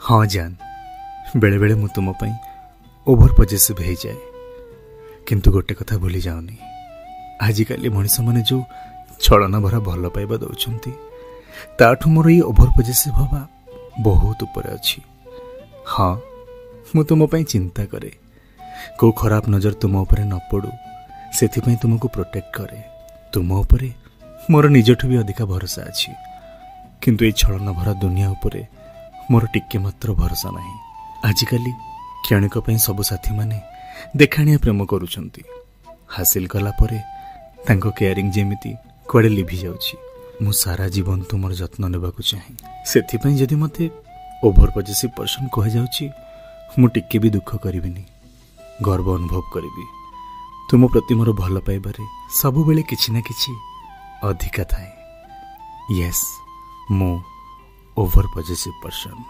हाँ जान, बेले बेले मु तुम ओभर पजेसिव हो जाए, किंतु गोटे कथा भूली जाऊनी, आजिकाली मनीष मैंने जो छलना भरा भल पाइबा दौरान ताठू मोर ये ओभर पजेसिव हवा बहुत ऊपर अच्छी। हाँ, मु तुम चिंता करे, को खराब नजर तुम ऊपर न पड़ू से तुमको प्रोटेक्ट करे। तुम ऊपर मोर निजठू भी अधिका भरोसा अच्छी, किंतु ये छलना भरा दुनिया उपरे मोर टिके मात्र भरोसा नहीं। आजिकाली क्षणिक सब साथी माने देखाणिया प्रेम करुछंती, हासिल कला परे तांको केयरिंग जेमिति कुआडे लिभि जाउछि। मु सारा जीवन तुमर जत्न नेबाकु चाहे, सेथिपई जदि मते ओभर पजेसिव पर्सन कह जाउछि मु टिके भी दुख करिबिनी, गर्व अनुभव करिबि। तुम प्रति मोर भल पाइबारे सबु बेले किछि ना किछि अधिका थाए। यस, मु ओभर पजेसिव पर्सन।